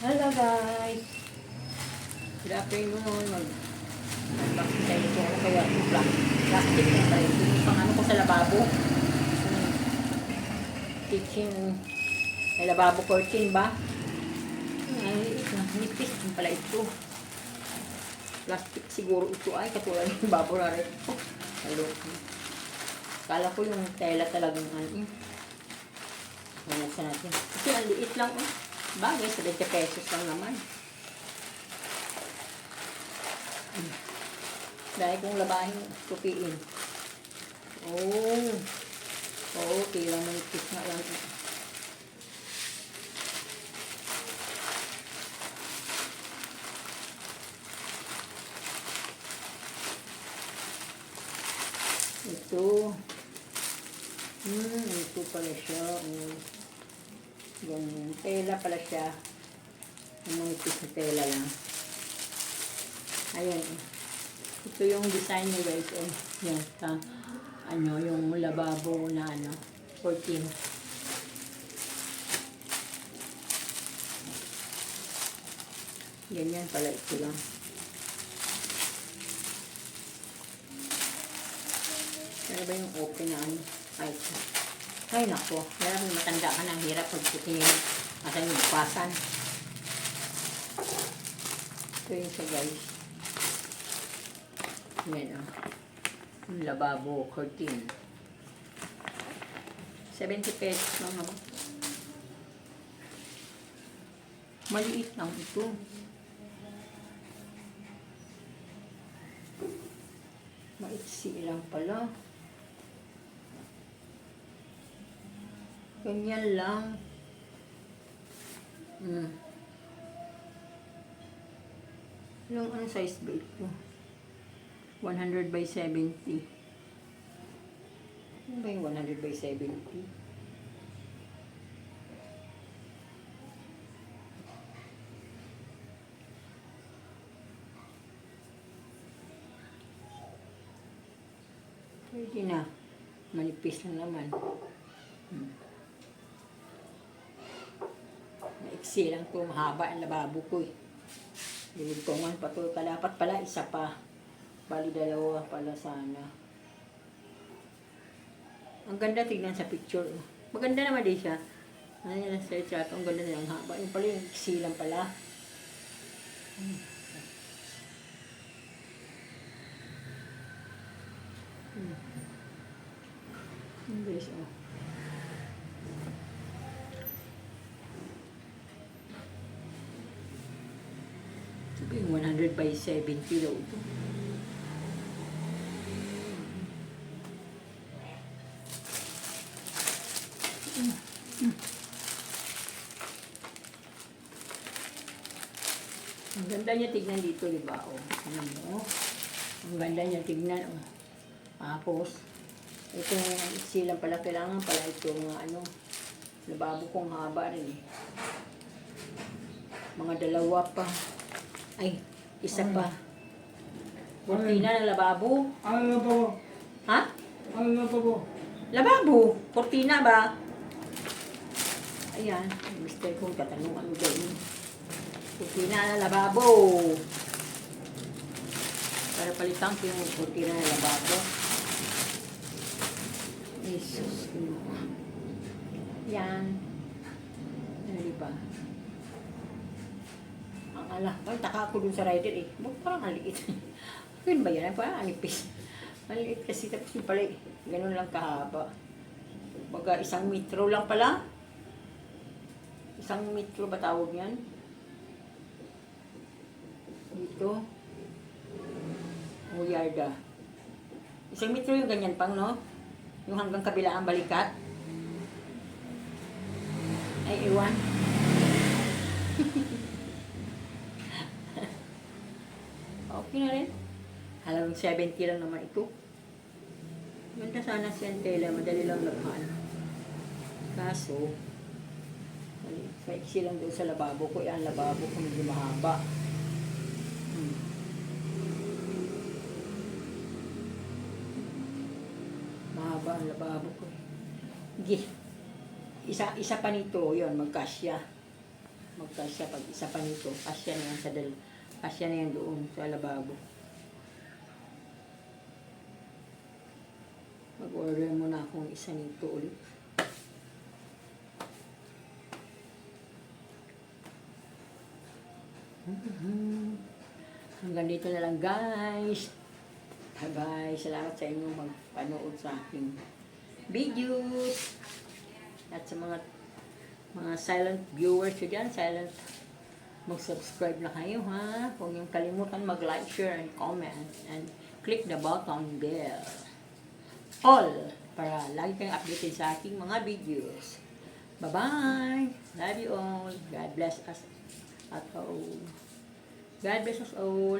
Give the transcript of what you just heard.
Hello guys! Good afternoon. Mag-unboxing tayo ito. Ano kaya ito? Plastic na pala ito. Yung pang ano ko sa lababo. Kitchen. May lababo curtain ba? Ay, nipis din pala ito. Plastic siguro ito ay katulad ng babo na rin ito. Hello. Kala ko yung tela talagang ano. Manuksan natin. Kasi ang liit lang eh. Bagay, 70 pesos lang naman. Dahil kung labahin, tupiin. Oh. Oo, tila manipis nga lang. Ito. Ito pala siya. Ganyan. Tela pala siya. Manipis na tela lang. Ayan. Ito yung design niya guys. Yan. Ano, yung lababo na ano, 14. Ganyan pala ito lang. Ano ba yung open na ano? Ay nako. Meron matanda ka ng hirap pagputingin. Asan yung bukasan. Ito yung sa guys. Yan o. Yung lababo, curtain. 70 pesos lang naman. Maliit lang ito. Maiksi lang pala. Ganyan lang. Yung ano size ba ito? 100 by 70. Ano ba yung 100 by 70? Pwede na. Manipis lang naman. Maiksi lang ito. Mahaba ang lababo ko eh. Dilugtungan pa ito. Dapat pala isa pa. Bali dalawa pala sana. Ang ganda tignan sa picture. Maganda naman din siya. Ano yan sa chat. Ang ganda na yung haba. Yung pala yung iksi lang pala. Guys, oh. Sabi yung 100 by 70 daw ito. Ang ganda niya tignan dito, di ba? Oh, ano mo? Ang ganda niya tignan, oh. Tapos, ito silang pala, kailangan pala ito mga ano, lababo kong haba rin eh. Mga dalawa pa. Ay, isa pa. Cortina na lababo. Ano lababo? Ha? Ano lababo? Lababo. Cortina ba? Ayan. Mister kong tatanong ano gawin. Cortina na lababo. Para palitan ko yung cortina na lababo. Jesus. Yan. Ano ba? Ang ala. Ay, taka ako dun sa rider eh. Parang aliit. Yun ba yan? Parang anipis. Maliit kasi tapos yung pala eh. Ganun lang kahaba. Baga 1 metro lang pala. 1 metro ba tawag yan? Dito. O yarda. 1 metro yung ganyan pang, no? Yung hanggang kabila ang balikat. Ay, iwan. Okay na rin. Halagang 70 lang naman ito. Ganda sana siya tela. Madali lang labahan. Kaso, maiksi lang doon sa lababo ko. Yan, lababo ko medyo mahaba. Mahaba ang lababo ko. Isa pa nito, yun, magkasya. magkasya pag isa pa nito. Kasya na yan kasya na yan doon sa lababo. Mag-order muna akong isa nito ulit. Hanggang dito na lang guys. Bye-bye. Salamat sa inyo magpanood sa aking videos. At sa mga silent viewers ko dyan, mag-subscribe na kayo ha. Huwag niyong kalimutan mag-like, share, and comment. And click the button bell. All. Para lagi kayong updated sa aking mga videos. Bye-bye. Love you all. God bless us at all. God bless us all.